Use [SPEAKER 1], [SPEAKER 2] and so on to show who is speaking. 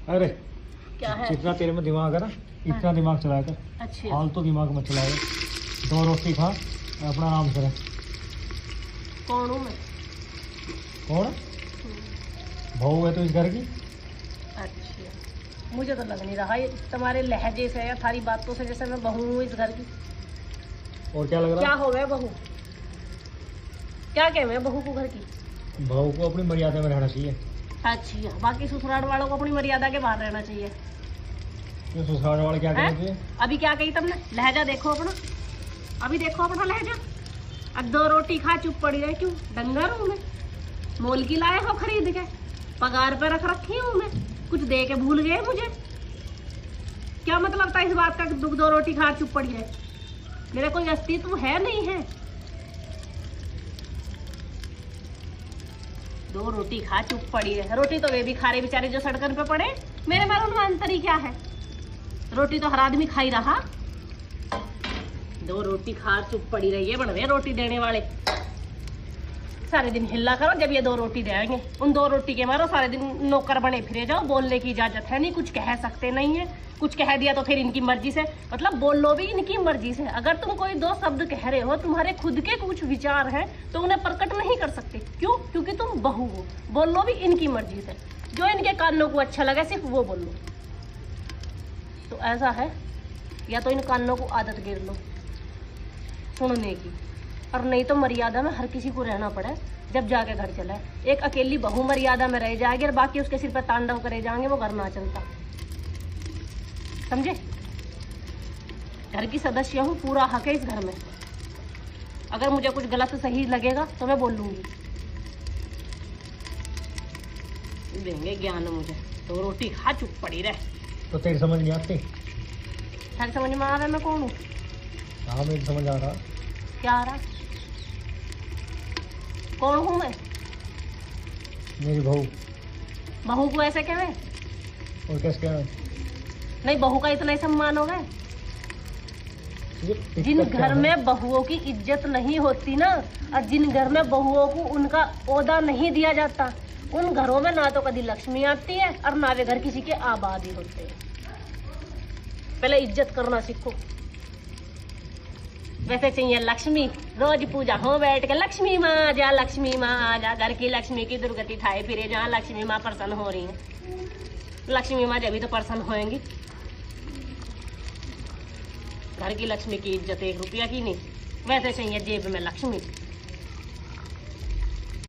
[SPEAKER 1] अरे
[SPEAKER 2] क्या है?
[SPEAKER 1] जितना तेरे में दिमाग है ना इतना दिमाग चलाया कर।
[SPEAKER 2] अच्छा
[SPEAKER 1] फालतू दिमाग मत चलाया। 2 रोटी खा अपना आराम से रह।
[SPEAKER 2] कौन हूँ मैं?
[SPEAKER 1] कौन? बहू है तो इस घर की।
[SPEAKER 2] अच्छा मुझे तो लग नहीं रहा ये तुम्हारे लहजे से या थारी बातों से जैसे मैं बहू हूँ इस घर की।
[SPEAKER 1] और क्या लग रहा
[SPEAKER 2] क्या
[SPEAKER 1] है?
[SPEAKER 2] हो गया बहू? क्या कह मैं बहू को घर की?
[SPEAKER 1] बहू को अपनी मर्यादा में रहना चाहिए।
[SPEAKER 2] अच्छा बाकी ससुराल वालों को अपनी मर्यादा के बाहर रहना चाहिए।
[SPEAKER 1] ये ससुराल वाले क्या
[SPEAKER 2] हैं?
[SPEAKER 1] कहते हैं?
[SPEAKER 2] अभी क्या कही तुमने? लहजा देखो अपना, अभी देखो अपना लहजा। अब 2 रोटी खा चुप पड़ी रहे, क्यों? डंगर हूँ मैं? मोल की लाए हो खरीद के? पगार पे रख रखी हूँ मैं? कुछ दे के भूल गए मुझे? क्या मतलब था इस बात का कि 2 रोटी खा चुप पड़ी रहे? मेरा कोई अस्तित्व है नहीं है? 2 रोटी खा चुप पड़ी रहे। रोटी तो वे भी खा रहे बेचारे जो सड़कन पे पड़े। मेरे में उनमें अंतर ही क्या है? रोटी तो हर आदमी खा ही रहा। 2 रोटी खा चुप पड़ी रही है। बन रहे रोटी देने वाले सारे दिन हिल्ला करो जब ये 2 रोटी देंगे। उन 2 रोटी के मारो सारे दिन नौकर बने फिरे जाओ। बोलने की इजाजत है नहीं, कुछ कह सकते नहीं है। कुछ कह दिया तो फिर इनकी मर्जी से, मतलब बोल लो भी इनकी मर्जी से। अगर तुम कोई 2 शब्द कह रहे हो, तुम्हारे खुद के कुछ विचार हैं तो उन्हें प्रकट नहीं कर सकते। क्यों? क्योंकि तुम बहू हो। बोल लो भी इनकी मर्जी से, जो इनके कानों को अच्छा लगे सिर्फ वो बोल लो। तो ऐसा है, या तो इन कानों को आदत गिर लो सुनने की, और नहीं तो मर्यादा में हर किसी को रहना पड़े जब जाके घर चले। एक अकेली बहू मर्यादा में रह जाएगी और बाकी उसके सिर पर तांडव करे जाएंगे, वो घर ना चलता। समझे? घर की सदस्य हूँ, पूरा हक है इस घर में। अगर मुझे कुछ गलत सही लगेगा तो मैं बोल लूंगी। देंगे ज्ञान मुझे। 2 रोटी खा चुप पड़ी रहे।
[SPEAKER 1] तो तेरी समझ नहीं आती?
[SPEAKER 2] हर समझ में आ रहा है मैं कौन हूँ?
[SPEAKER 1] हाँ मेरी समझ आ रहा।
[SPEAKER 2] क्या आ रहा? कौन हूँ मैं?
[SPEAKER 1] मेरी बहू।
[SPEAKER 2] बहू को ऐसे कहें?
[SPEAKER 1] और कैसे क्या?
[SPEAKER 2] नहीं, बहू का इतना ही सम्मान होगा। जिन घर में बहुओं की इज्जत नहीं होती ना, और जिन घर में बहुओं को उनका ओहदा नहीं दिया जाता, उन घरों में ना तो कभी लक्ष्मी आती है और ना वे घर किसी के आबाद ही होते हैं। पहले इज्जत करना सीखो। वैसे चाहिए लक्ष्मी, रोज पूजा हो बैठ के लक्ष्मी माँ जा, लक्ष्मी माँ आ जा, घर की लक्ष्मी की दुर्गति ठाए फिरे जहाँ लक्ष्मी माँ प्रसन्न हो रही है। लक्ष्मी माँ जब भी तो प्रसन्न होएंगी। घर की लक्ष्मी की इज्जत 1 रुपया की नहीं। वैसे चाहिए जेब में लक्ष्मी।